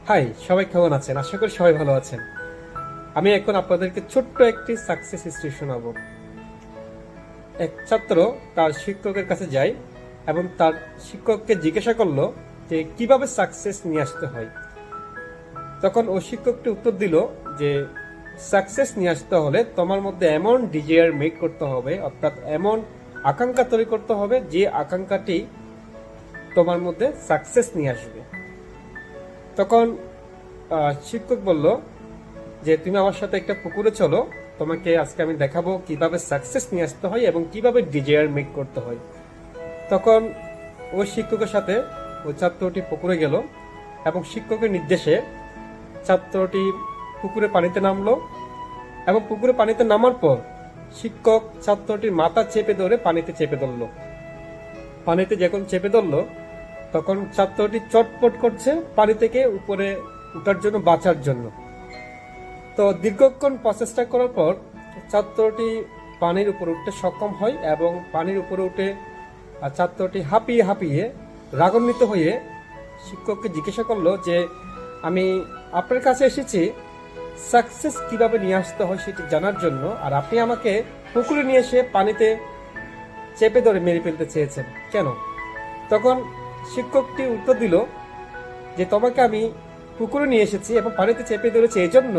High, সবাই কেমন আছেন? আশা করি সবাই ভালো আছেন। আমি এখন আপনাদেরকে ছোট্ট একটি সাকসেস স্টোরি শোনাবো। এক ছাত্র তার শিক্ষকের কাছে যায় এবং তার শিক্ষককে জিজ্ঞাসা করলো যে কিভাবে সাকসেস নিয়ে আসতে হয়। তখন ও শিক্ষকটি উত্তর দিল যে সাকসেস নিয়ে আসতে হলে তোমার মধ্যে এমন ডিজায়ার মেক করতে হবে, অর্থাৎ এমন আকাঙ্ক্ষা তৈরি করতে হবে যে আকাঙ্ক্ষাটি তোমার মধ্যে সাকসেস নিয়ে আসবে। তখন শিক্ষক বলল যে তুমি আমার সাথে একটা পুকুরে চলো, তোমাকে আজকে আমি দেখাবো কিভাবে সাকসেস নিয়ে আসতে হয় এবং কিভাবে ডিজায়ার মেক করতে হয়। তখন ওই শিক্ষকের সাথে ওই ছাত্রটি পুকুরে গেল এবং শিক্ষকের নির্দেশে ছাত্রটি পুকুরে পানিতে নামলো এবং পুকুরে পানিতে নামার পর শিক্ষক ছাত্রটির মাথা চেপে ধরে পানিতে চেপে ধরলো। পানিতে যখন চেপে ধরলো তখন ছাত্রটি চটপট করছে পানি থেকে উপরে উঠার জন্য, বাঁচার জন্য। তো দীর্ঘক্ষণ প্রচেষ্টা করার পর ছাত্রটি পানির উপরে উঠতে সক্ষম হয় এবং পানির উপরে উঠে ছাত্রটি হাঁপিয়ে হাঁপিয়ে রাগান্বিত হয়ে শিক্ষককে জিজ্ঞাসা করলো যে আমি আপনার কাছে এসেছি সাকসেস কিভাবে নিয়ে আসতে হয় সেটি জানার জন্য, আর আপনি আমাকে পুকুরে নিয়ে এসে পানিতে চেপে ধরে মেরে ফেলতে চেয়েছেন কেন? তখন শিক্ষকটি উত্তর দিল যে তোমাকে আমি পুকুরে নিয়ে এসেছি এবং পানিতে চেপে ধরেছি এই জন্য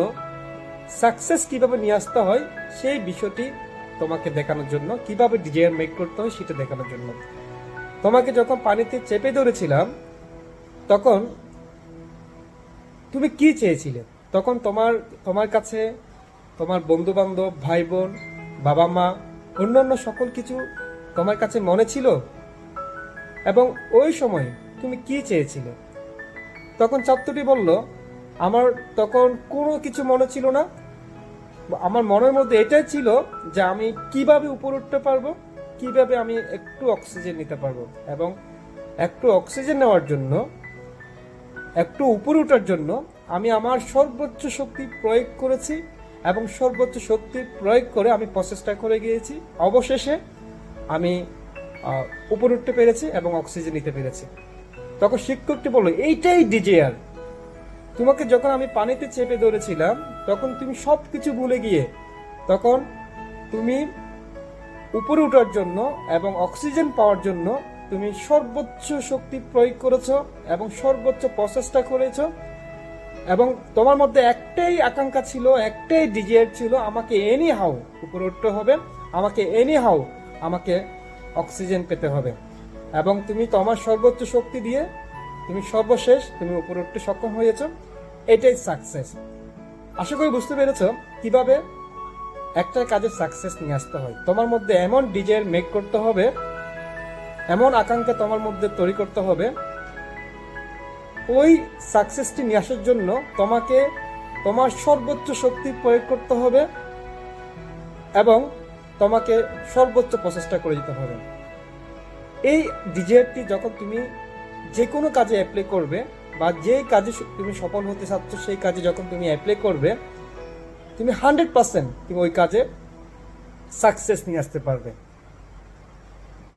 সাকসেস কিভাবে নিয়ে আসতে হয় সেই বিষয়টি তোমাকে দেখানোর জন্য, কিভাবে ডিজায়ার মেক করতে হয় সেটা দেখানোর জন্য। তোমাকে যখন পানিতে চেপে ধরেছিলাম তখন তুমি কি চেয়েছিলে? তখন তোমার কাছে তোমার বন্ধু বান্ধব, ভাই বোন, বাবা মা, অন্যান্য সকল কিছু তোমার কাছে মনে ছিল এবং ওই সময় তুমি কি চেয়েছিলে? তখন ছাত্রটি বলল আমার তখন কোনো কিছু মনে ছিল না, আমার মনের মধ্যে এটাই ছিল যে আমি কিভাবে উপরে উঠতে পারবো, কিভাবে আমি একটু অক্সিজেন নিতে পারবো এবং একটু অক্সিজেন নেওয়ার জন্য, একটু উপরে ওঠার জন্য আমি আমার সর্বোচ্চ শক্তি প্রয়োগ করেছি এবং সর্বোচ্চ শক্তি প্রয়োগ করে আমি প্রচেষ্টা করে গিয়েছি। অবশেষে আমি উপরে উঠতে পেরেছি এবং অক্সিজেন নিতে পেরেছি। তখন শিক্ষকটি বলল এইটাই ডিজায়ার। তোমাকে যখন আমি পানিতে চেপে ধরেছিলাম তখন তুমি সবকিছু ভুলে গিয়ে তখন তুমি উপরে ওঠার জন্য এবং অক্সিজেন পাওয়ার জন্য তুমি সর্বোচ্চ শক্তি প্রয়োগ করেছ এবং সর্বোচ্চ প্রচেষ্টা করেছ এবং তোমার মধ্যে একটাই আকাঙ্ক্ষা ছিল, একটাই ডিজায়ার ছিল, আমাকে এনি হাউ উপরে উঠতে হবে, আমাকে এনি হাউ আমাকে অক্সিজেন পেতে হবে এবং তুমি তোমার সর্বোচ্চ শক্তি দিয়ে তুমি সর্বশেষ তুমি উপরে উঠতে সক্ষম হয়েছ। এটাই সাকসেস। আশা করি বুঝতে পেরেছ কিভাবে একটা কাজের সাকসেস নিয়ে আসতে হয়। তোমার মধ্যে এমন ডিজায়ার মেক করতে হবে, এমন আকাঙ্ক্ষা তোমার মধ্যে তৈরি করতে হবে, ওই সাকসেসটি নিয়ে আসার জন্য তোমাকে তোমার সর্বোচ্চ শক্তি প্রয়োগ করতে হবে এবং তোমাকে সর্বোচ্চ প্রচেষ্টা করে দিতে হবে। এই ডিজায়ারটি যখন তুমি যে কোনো কাজে অ্যাপ্লাই করবে বা যে কাজে তুমি সফল হতে চাচ্ছ সেই কাজে যখন তুমি অ্যাপ্লাই করবে তুমি 100% তুমি ওই কাজে সাকসেস নিয়ে আসতে পারবে।